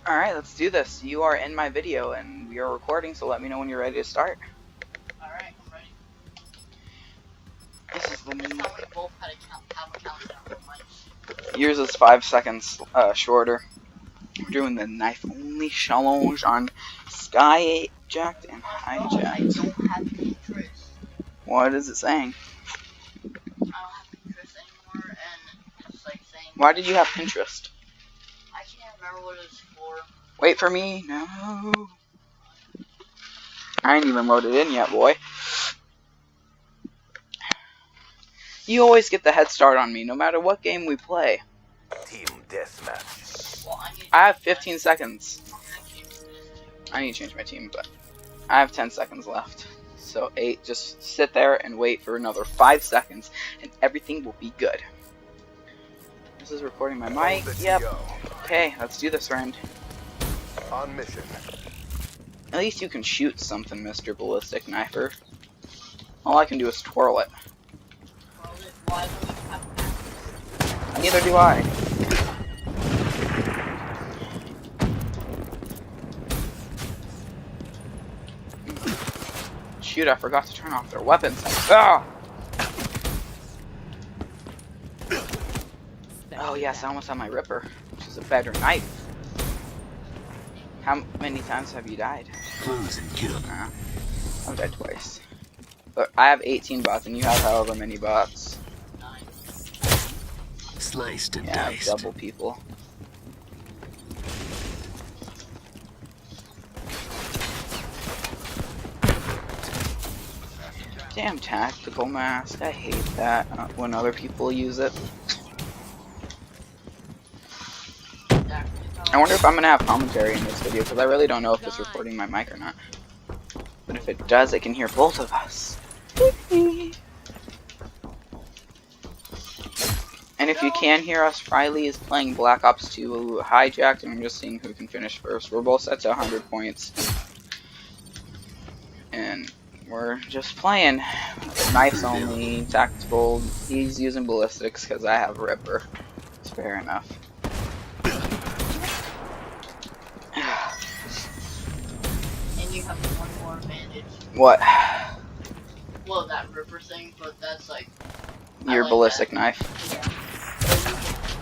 Alright, let's do this. You are in my video and we are recording, so let me know when you're ready to start. Alright, I'm ready. This is the This new... time we both had have a countdown for mics. Yours is 5 seconds shorter. We're doing the knife only challenge on Skyjacked and I Hijacked. don't have Pinterest. What is it saying? I don't have Pinterest anymore, and it's like saying... Why did you have Pinterest? I can't remember what it was for. Wait for me. No. I ain't even loaded in yet, boy. You always get the head start on me, no matter what game we play. Team deathmatch. Well, I have 15 seconds. I need to change my team, but I have 10 seconds left. So 8, just sit there and wait for another 5 seconds, and everything will be good. This is recording my mic. Yep. Okay, let's do this, friend. On mission. At least you can shoot something, Mr. Ballistic Knifer. All I can do is twirl it. Why don't you have Neither do I. Shoot, I forgot to turn off their weapons. Ah! Oh yes, I almost have my Ripper, which is a better knife. How many times have you died? Close and kill. I've died twice. But I have 18 bots and you have however many bots. Sliced and Yeah, diced. double people. Damn tactical mask, I hate that when other people use it. I wonder if I'm gonna have commentary in this video because I really don't know if it's recording my mic or not. But if it does, I can hear both of us. And if you can hear us, Riley is playing Black Ops 2 Hijacked, and I'm just seeing who can finish first. We're both set to 100 points. And we're just playing. Knives only, tactical. He's using ballistics because I have Ripper. It's fair enough. And you have one more advantage. What? Well, that Ripper thing, but that's like... Your like ballistic that. knife. Yeah. So you can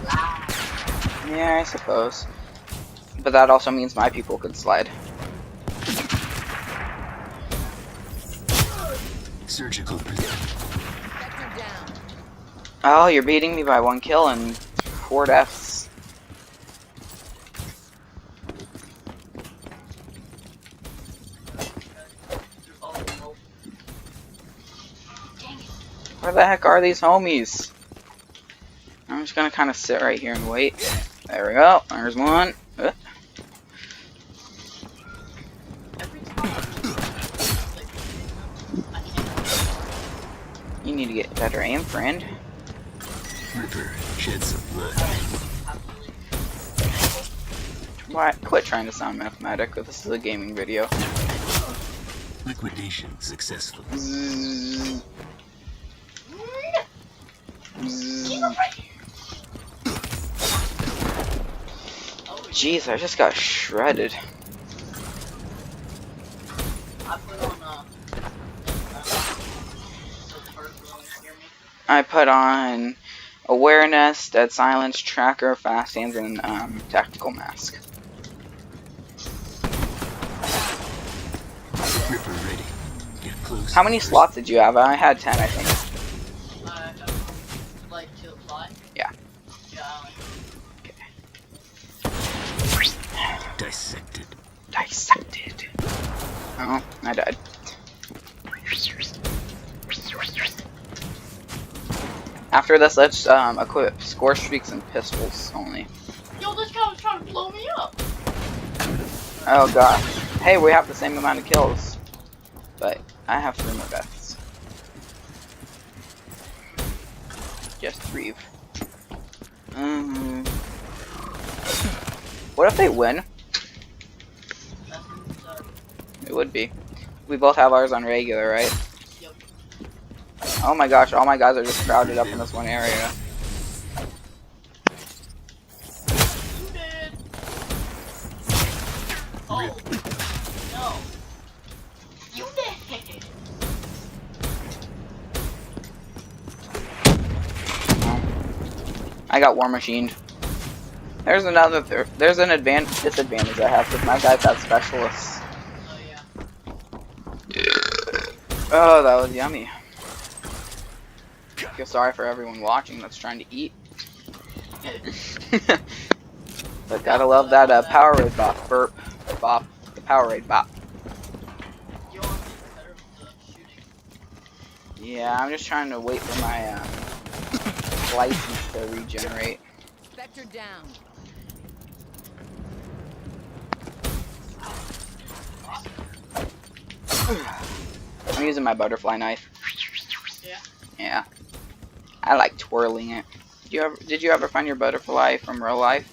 fly. Yeah, I suppose. But that also means my people could slide. Surgical precision. Oh, you're beating me by 1 kill and 4 deaths. Oh, no. Dang it. Where the heck are these homies? I'm just gonna kind of sit right here and wait. There we go. There's one. Every time I can't. You need to get better aim, friend. Ripper shed some blood. Why? Quit trying to sound mathematical. This is a gaming video. Liquidation successful. Zzz. Zzz. Jeez, I just got shredded. I put on awareness, dead silence, tracker, fast hands, and tactical mask. Ripper ready. Get close. How many slots did you have? I had 10, I think. Like to apply? Yeah. Yeah. Dissected. Dissected. Oh, I died. After this, let's equip score streaks and pistols only. Yo, this guy was trying to blow me up. Oh gosh. Hey, we have the same amount of kills. But I have 3 more deaths. Just breathe. What if they win? It would be. We both have ours on regular, right? Yep. Oh my gosh, all my guys are just crowded up in this one area. You did. Oh, no. You did. I got war machined. There's another. There's an disadvantage I have because my guys have specialists. Oh, yeah. Oh, that was yummy. Feel sorry for everyone watching that's trying to eat. But gotta love that Powerade bop burp bop. The Powerade bop. You want to be better with the shooting? Yeah, I'm just trying to wait for my license to regenerate. Spectre down. I'm using my butterfly knife. Yeah. Yeah. I like twirling it. Did you ever find your butterfly from real life?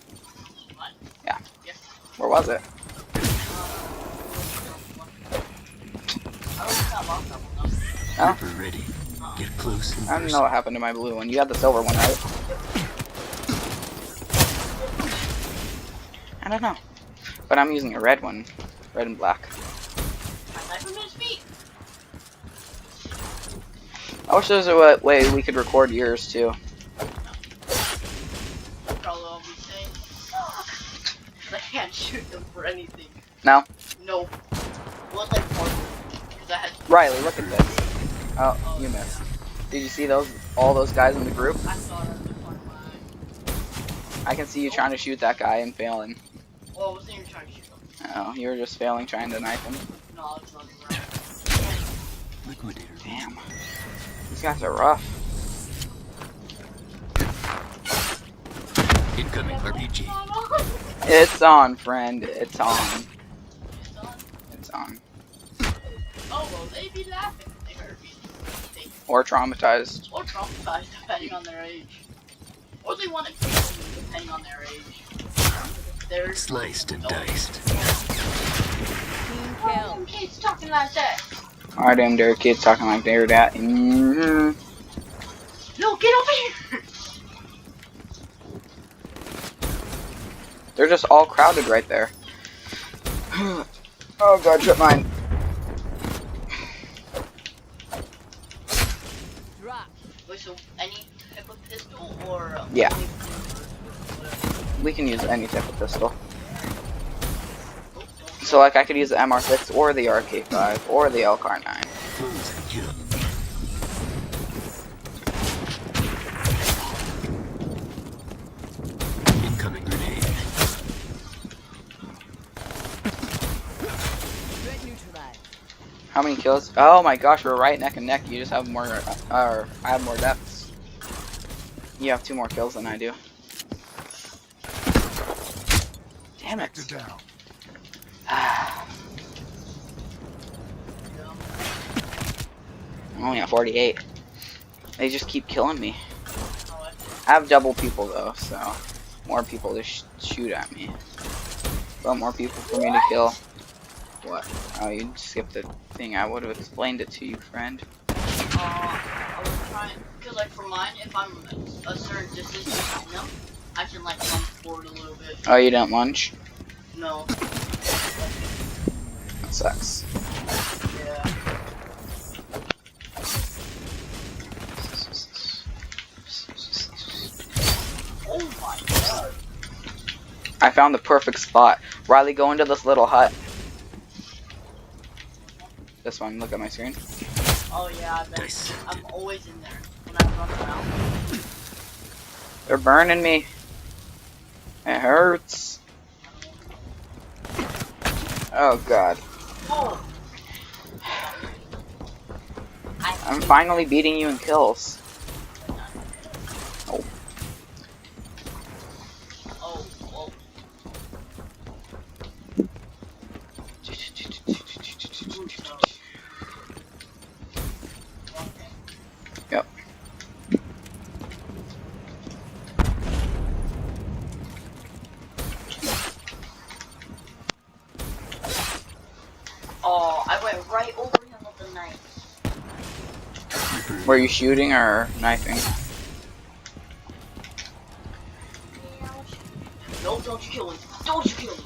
What? Yeah. Yeah. Where was it? I don't got lost that one, though. Oh. Reaper ready. Get close and I don't know what happened to my blue one. You had the silver one, right? I don't know. But I'm using a red one. Red and black. My sniper made his feet. I wish there was a way we could record yours too. Probably all we say. I can't shoot them for anything. No? No. What like one? Because I had. Riley, look at this. Oh, you missed. Did you see all those guys in the group? I saw it in the corner of my eye. I can see you trying to shoot that guy and failing. Well, I wasn't even trying to shoot them. Oh, you were just failing trying to knife him. No, I was running around. liquidator. Damn. These guys are rough. Incoming RPG. It's on, friend. It's on. It's on. It's on. Oh, well, they be laughing. They heard me. They, Or traumatized. or traumatized, depending on their age. Or they want to kill you, depending on their age. They're Sliced and diced. Team kill. kids talking like that. All them there kids talking like they're that. No, get over here. They're just all crowded right there. Oh god, trip mine. Drop. Wait, so any type of pistol or Yeah. only whatever? We can use any type of pistol. Oh, don't So like I could use the MR6 or the RK5 or the LCAR9. Close and kill. Incoming grenade. Threat neutralized. How many kills? Oh my gosh, we're right neck and neck. You just have more, I have more deaths. You have 2 more kills than I do. Damn it. Down. I'm only at 48. They just keep killing me. know it. I have double people though, so more people to shoot at me. But more people for me to kill. What? Oh, you skipped the thing. I would have explained it to you, friend. I was trying, cause like for mine, if I'm a certain distance behind them, I can like jump forward a little bit. Oh, you didn't lunge? No. That sucks. Yeah. Oh my god. I found the perfect spot. Riley, go into this little hut. This one, look at my screen. Oh yeah, Dice. I'm always in there when I run around. They're burning me. It hurts. Oh god. Oh. I'm finally beating you in kills. Oh. Oh. Yep. Oh, I went right over him with the knife. Were you shooting or knifing? No, don't you kill him. Don't you kill him.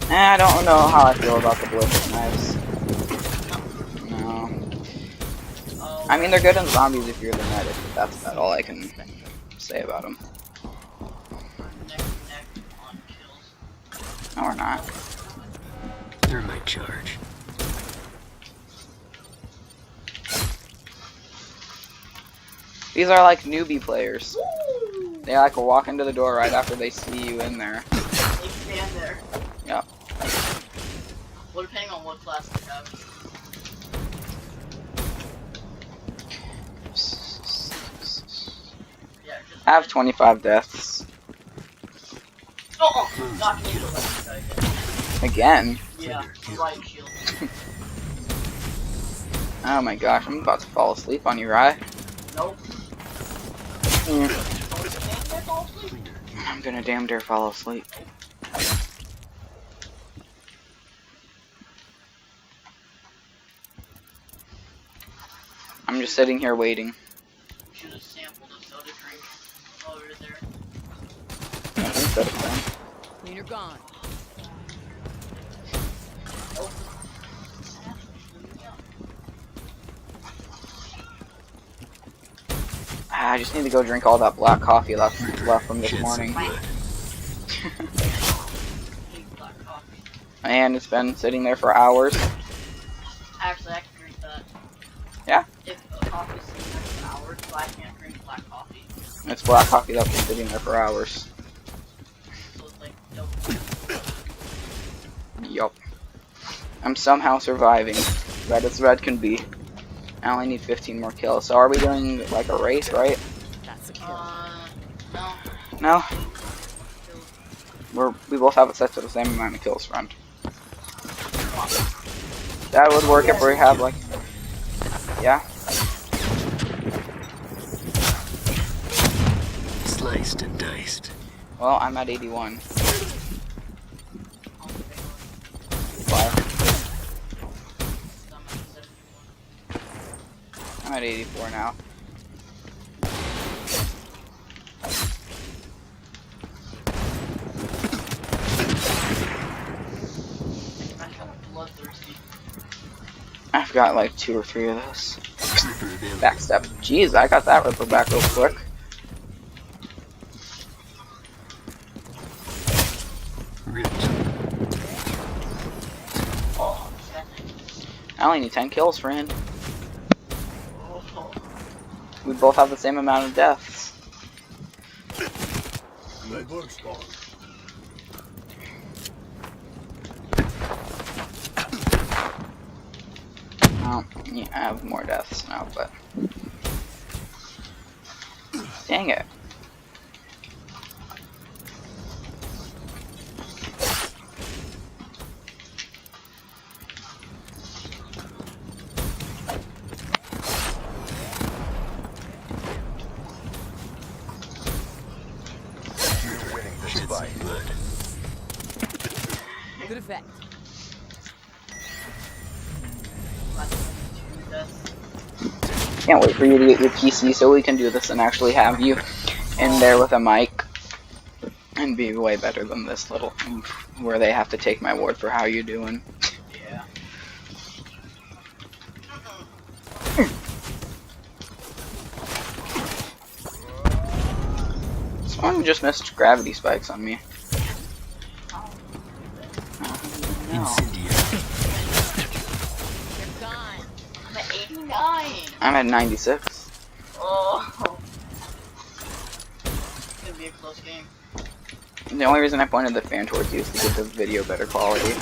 I don't know how I feel about the ballistic knives. No. Oh, I mean, they're good in zombies if you're the medic, but that's about all I can say about them. neck and neck on kills. No, we're not. Thermite charge. These are like newbie players. They like will walk into the door right after they see you in there. They stand there. Yep. Well, depending on what class they have. Yeah, just I have 25 deaths. Oh, got me into the Again. Yeah, right shield. Oh my gosh, I'm about to fall asleep on you, right? Nope. Mm. Oh, it's stand there, fall asleep. I'm gonna damn dare fall asleep. I'm just sitting here waiting. Should have sampled a soda drink while we were there. I think that's fine. Cleaner gone. Oh. I just need to go drink all that black coffee left from this Shed some morning. blood. Hate black coffee. And it's been sitting there for hours. Actually, I can drink that. Yeah? If a coffee's sitting there for hours, but I can't drink black coffee. It's black coffee that's been sitting there for hours. So it's like, nope. Yup. I'm somehow surviving. Red as red can be. I only need 15 more kills. So are we doing like a race, right? That's a kill. No. No? We both have it set to the same amount of kills, friend. That would work if we have like... Yeah? Sliced and diced. Well, I'm at 81. Why? I'm at 84 now. Bloodthirsty. I've got like 2 or 3 of those. Ripper available. Backstep. Jeez, I got that Ripper back real quick. Ripped. Oh, I only need 10 kills, friend. oh. We both have the same amount of deaths. Oh, yeah, I have more deaths now, but... Dang it. You're winning this Shed fight. some blood. Good effect. Can't wait for you to get your PC so we can do this and actually have you in there with a mic. And be way better than this little where they have to take my word for how you're doing. Yeah. Someone just missed gravity spikes on me. No. Incendiary. They're gone. I'm at 89. I'm at 96. Oh. It's gonna be a close game. The only reason I pointed the fan towards you is to give the video better quality.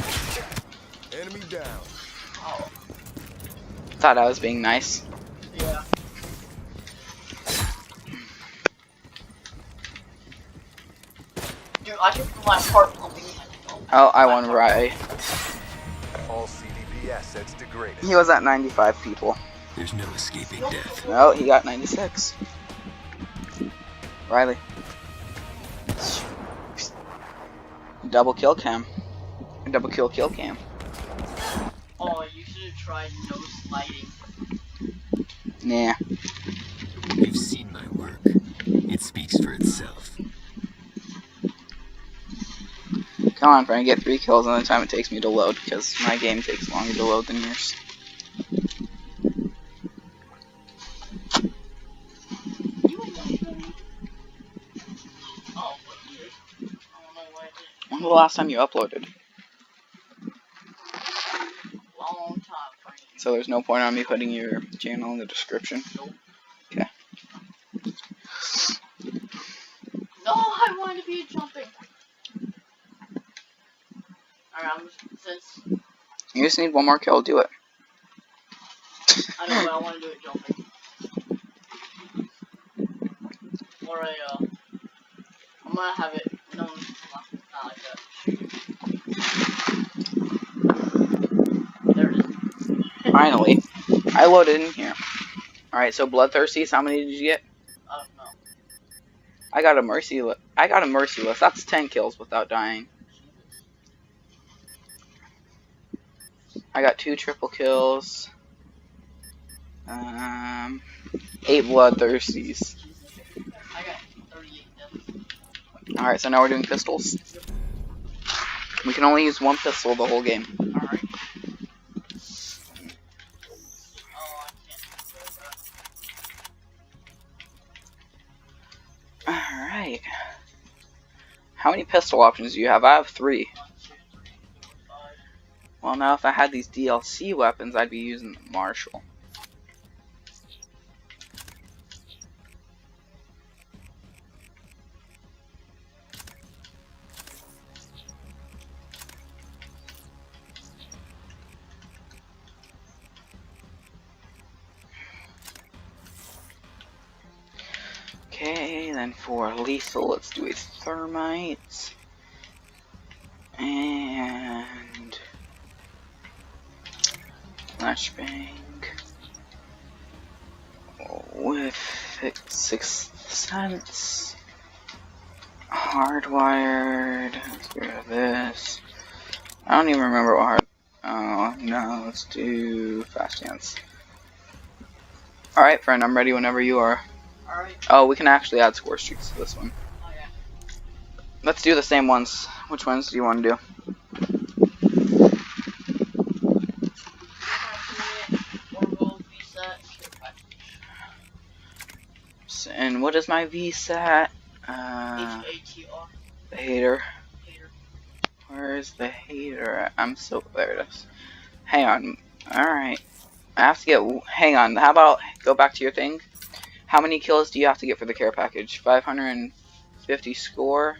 Enemy down. Oh. Thought I was being nice. Yeah. Dude, I can feel my heart pumping. Oh, I won right. All CDP assets degraded. He was at 95 people. There's no escaping death. No, he got 96. Riley. Double kill cam. Double kill cam. Oh, you should have tried no sliding. Nah. You've seen my work. It speaks for itself. Come on, Frank, get 3 kills on the time it takes me to load, because my game takes longer to load than yours. Oh, but weird. I don't know why it did. When was the last time you uploaded? Long time frame. So there's no point on me putting your channel in the description? Nope. Okay. No, I wanted to be jumping. Alright, since You just need one more kill, do it. I know, but I want to do it jumping. Or I'm gonna have it, no, not like that. There it is. Finally. I loaded in here. Alright, so Bloodthirsties, how many did you get? I don't know. I got a Merciless. That's 10 kills without dying. I got 2 triple kills. 8 Bloodthirsties. I got 38 deaths. Alright, so now we're doing pistols. We can only use one pistol the whole game. Alright. Alright. How many pistol options do you have? I have 3. Well, now if I had these DLC weapons, I'd be using the Marshall. Okay, then for lethal, let's do a thermite. And flashbang with Sixth Sense. Hardwired. Let's get rid of this. I don't even remember what oh no, let's do fast dance. Alright, friend, I'm ready whenever you are. Alright. Oh, we can actually add score streaks to this one. Oh, yeah. Let's do the same ones. Which ones do you want to do? And what is my VSAT? H-A-T-R. The hater. Hater. Where's the hater? I'm so there it is. Hang on. Alright. I have to get. Hang on. How about go back to your thing? How many kills do you have to get for the care package? 550 score.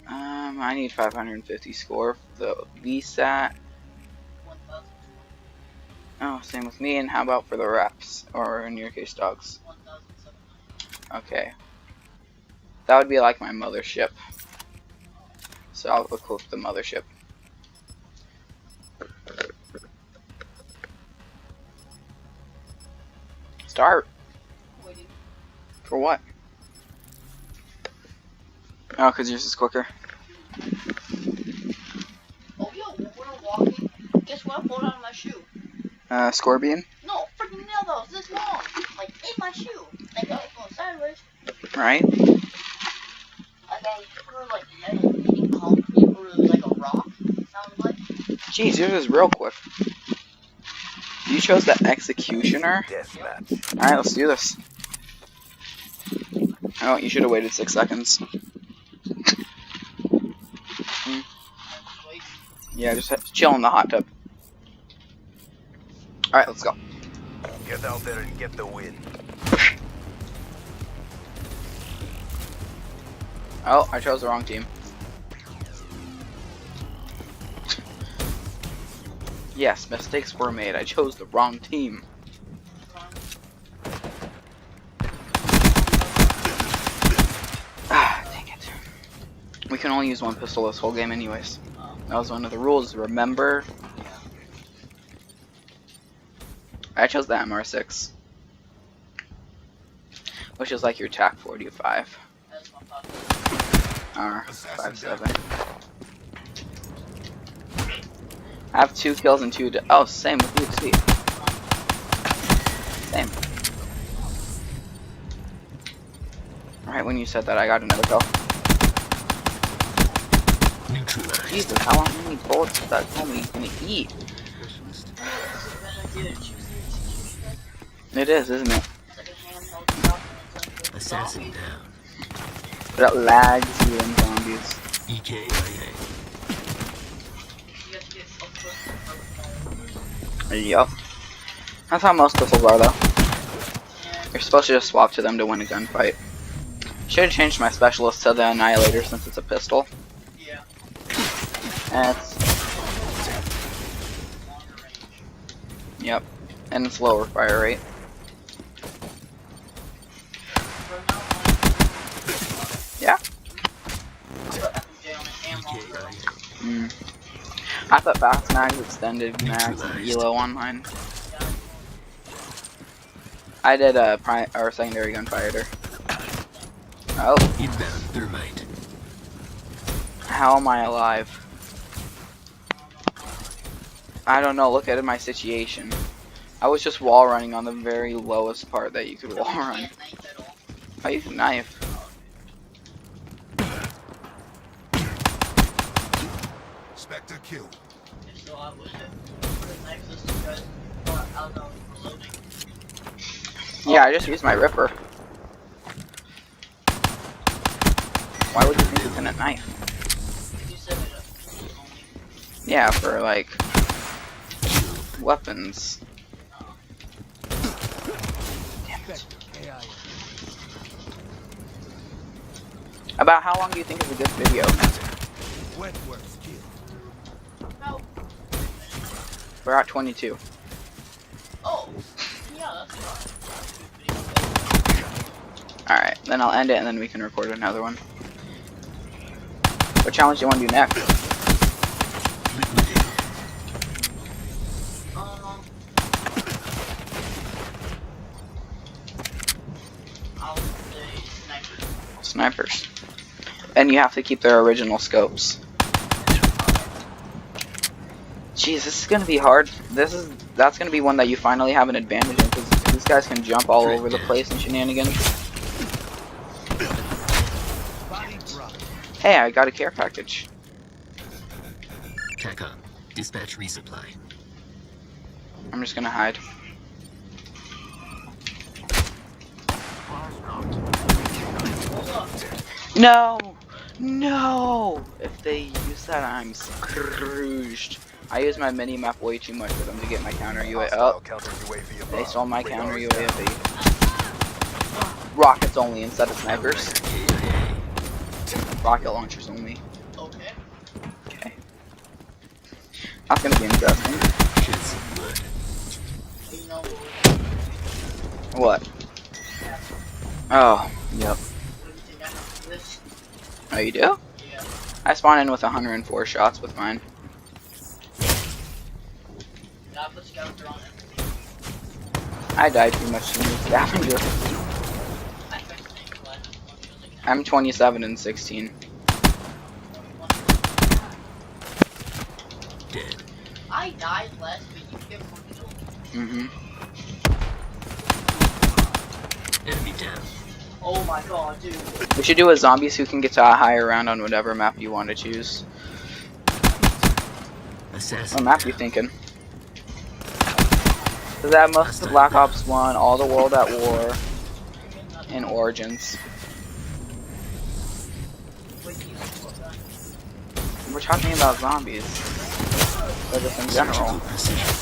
I need 550 score for the VSAT. 1,000. Oh, same with me. And how about for the reps? Or in your case, dogs? 1,700. Okay. That would be like my mothership. So I'll equip the mothership. Start. Waiting. For what? Oh, because yours is quicker. Oh, yo, when we're walking, guess what I pulled out of my shoe? Scorpion? No, freaking nail those this long. Like, in my shoe. Like, I was going sideways. Right? Like, I was through, like, metal hitting concrete, or it was like a rock, it sounded like. Jeez, yours is real quick. You chose the Executioner? Deathmatch. Alright, let's do this. Oh, you should have waited 6 seconds. Wait. Yeah, just chill in the hot tub. Alright, let's go. Get out there and get the win. Oh, I chose the wrong team. Yes, mistakes were made. I chose the wrong team. Ah, dang it. We can only use one pistol this whole game anyways. That was one of the rules, remember? I chose the MR6. Which is like your TAC 45. That's my thought. R57. I have 2 kills and 2 oh, same with you, sweet. Same. Right when you said that, I got another kill. Neutralized. Jesus, how many bullets is that homie gonna eat? Specialist. It's a bad idea to choose the execution. It is, isn't it? It's like a handheld shotgun. It's like a Assassin zombie. down. But it lags you in zombies. EKIA. You have to get so close to the Yup. That's how most pistols are, though. and You're supposed to just swap to them to win a gunfight. Should have changed my specialist to the Annihilator since it's a pistol. yeah, And it's, longer range. yep. And it's lower fire rate. For now, Yeah. FMJ on it and longer. EKIA. I thought fast mags, extended mags, and Neutralized. ELO on mine. I did a secondary gunfighter. Oh, Inbound thermite. how am I alive? I don't know, look at my situation. I was just wall running on the very lowest part that you could wall run. Can't knife at all. Oh, you can knife. Spectre kill. If so, I would put a knife just because I don't know, reloading. Yeah, I just used my Ripper. Why would you think it's in a knife? You said it only. Yeah, for like weapons. About how long do you think is a good video? Wetworks kill. No. We're at 22. Oh. Yeah, that's fine. Alright, then I'll end it and then we can record another one. What challenge do you want to do next? Liquidator. I'll say sniper. Snipers. And you have to keep their original scopes. Jeez, this is gonna be hard. That's gonna be one that you finally have an advantage in because these guys can jump all over the place and shenanigans. Hey, I got a care package. TACOM. Dispatch resupply. I'm just gonna hide. Hold up. No! No! If they use that, I'm scrooged. I use my mini-map way too much for them to get my counter UAV. Hostile Oh, counter UAV above. they stole my counter Radar set. UAV. Rockets only instead of snipers. KIA. Rocket launchers only. Okay. Okay. That's gonna be interesting. Shed some blood. You know What? Oh, yep. what do you think I have for this? Oh, you do? Yeah. I spawned in with 104 shots with mine. Gotta put scavenger on it. I died too much to use scavenger. I tried to think, but it was like I'm 27 and 16. 21. Dead. I died less, but you get more kills. Mm-hmm. Enemy down. Oh my god, dude. We should do a zombies who can get to a higher round on whatever map you want to choose. Assassin. What map you thinking? Cause that most of Black Ops 1, All the World at War, and Origins. We're talking about zombies. Or just in general. Surgical precision.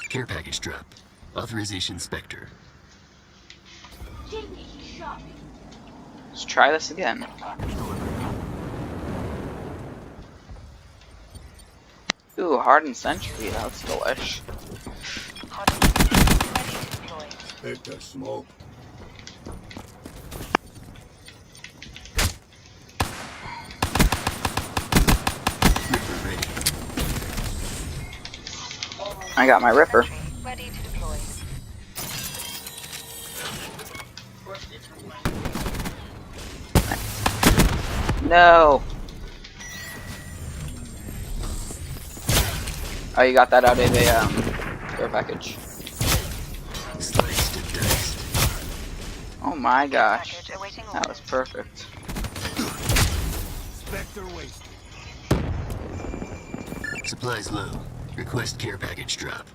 Care package drop. Authorization Spectre. Let's try this again. Ooh, Hardened Sentry, that's delish. Hit the smoke. Ripper ready. I got my Ripper. Ready to deploy. No! Oh, you got that out of a care package. Sliced and diced. Oh my gosh. That was perfect. Spectre wasted. Supplies low. Request care package drop.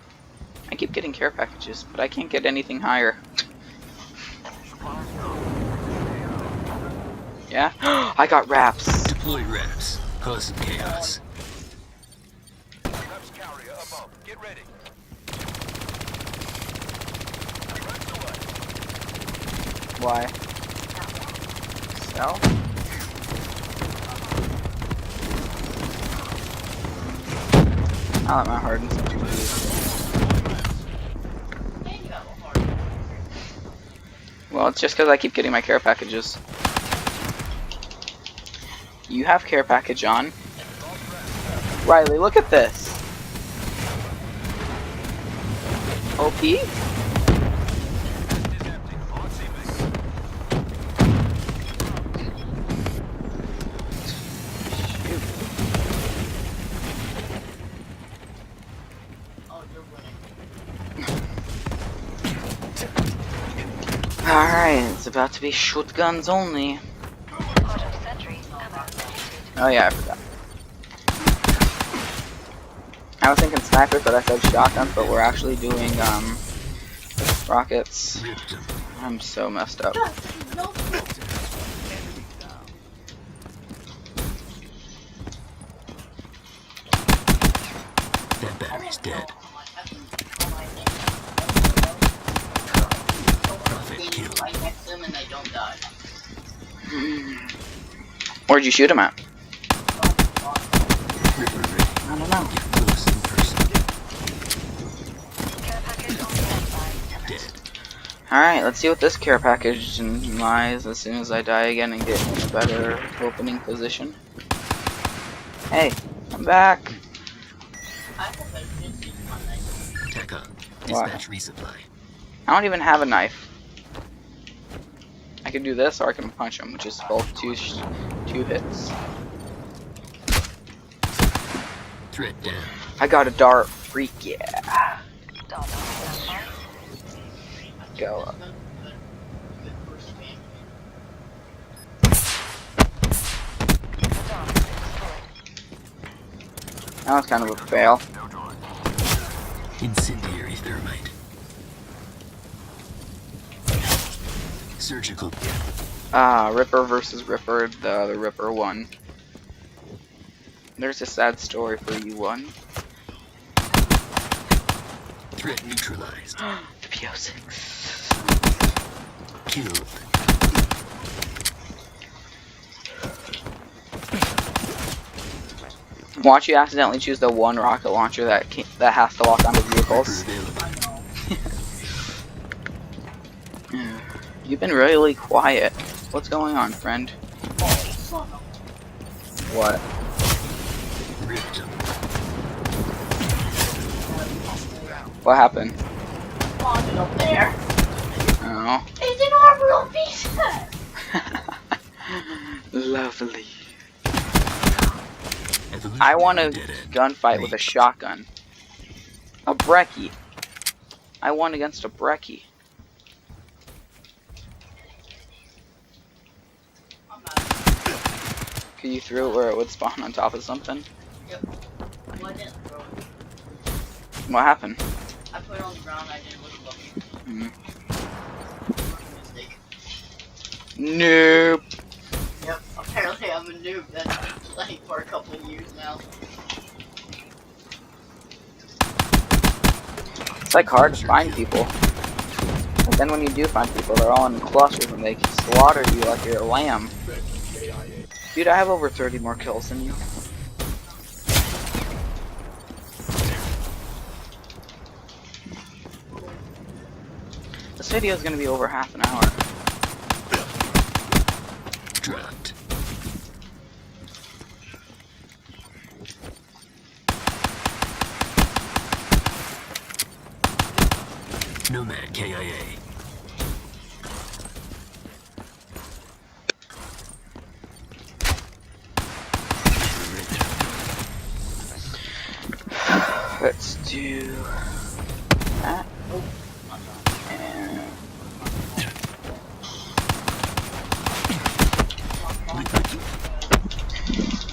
I keep getting care packages, but I can't get anything higher. Yeah? I got wraps. Deploy wraps. Cause some chaos. Traps carrier above. Get ready. Why? Sell? I'll let my hardened something to And you have a heart. Well, it's just because I keep getting my care packages. You have care package on. Riley, look at this. OP? Oh, you're winning. Alright, it's about to be shotguns only. Oh yeah, I forgot. I was thinking snipers, but I said shotguns, but we're actually doing, rockets. Ripped 'em. I'm so messed up. No. That battery's dead. Prophet killed. Right next to them and they don't die. Where'd you shoot him at? Ripper ready. I don't know. Get close in person. Dead. Alright, let's see what this care package lies as soon as I die again and get in a better opening position. Hey, I'm back. I hope I didn't see one night. TACOM. Why? Dispatch resupply. I don't even have a knife. I can do this or I can punch him, which is both two hits. Threat down. I got a dart. Freak yeah. Go up. Good first game. That was kind of a fail. Incendiary thermite. Surgical. Ripper versus Ripper. The other Ripper won. There's a sad story for you, one. Threat neutralized. The PO6. Killed. Watch you accidentally choose the one rocket launcher that has to lock onto Ripper vehicles. available. You've been really quiet. What's going on, friend? What? Ripped 'em. What happened? Spawned up there. Oh. It's an orbital piece. Lovely. Evolution I want a dead end. gunfight with a shotgun. A breckie. I won against a breckie. I'm out. Could you throw it where it would spawn on top of something? Yep. Well, I didn't throw it. What happened? I put it on the ground. I didn't look above it. Mm. Mistake. Nope. Yep. Apparently, I'm a noob that's been playing for a couple of years now. It's like hard to find people. But then when you do find people, they're all in clusters and they slaughter you like you're a lamb. Dude, I have over 30 more kills than you. This video is going to be over half an hour. Dropped. Nomad KIA. Let's do that. And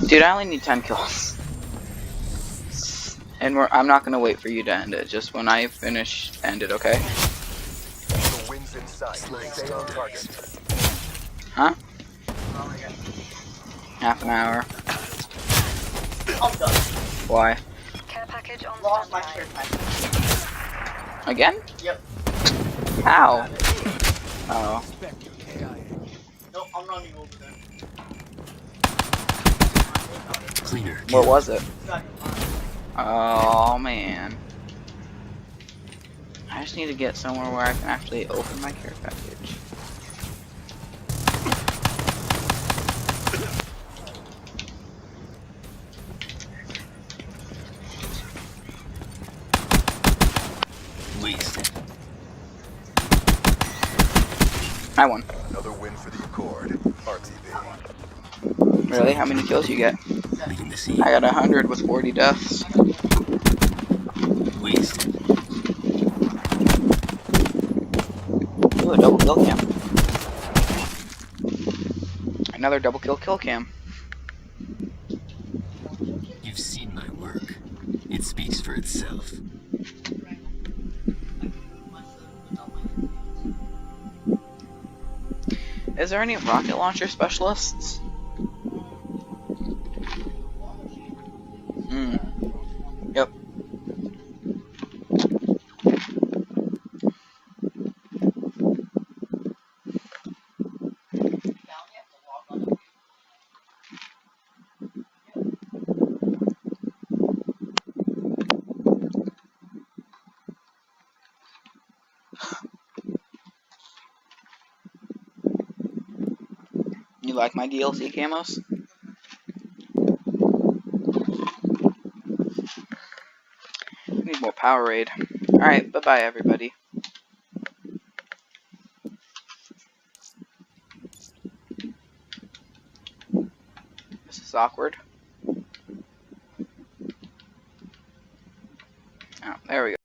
Dude, I only need 10 kills. And I'm not gonna wait for you to end it. Just when I finish, end it, okay? The wind's in sight. Stay on target. Huh? Oh my god. Half an hour. I'm done. Why? Care package on Lost my standby. care package. Again? Yep. How? Got it. Oh. Nope, I'm running over there. Cleaner. What was it? Got it. Oh, man. I just need to get somewhere where I can actually open my care package. Wasted. I won. Another win for the Accord. RTV. Really? How many kills you get? Leaving the scene. I got 100 with 40 deaths. Wasted. Ooh, a double kill cam. Another double kill cam. You've seen my work. It speaks for itself. Is there any rocket launcher specialists? Yep. You like my DLC camos? I need more Powerade. Alright, bye-bye everybody. This is awkward. Oh, there we go.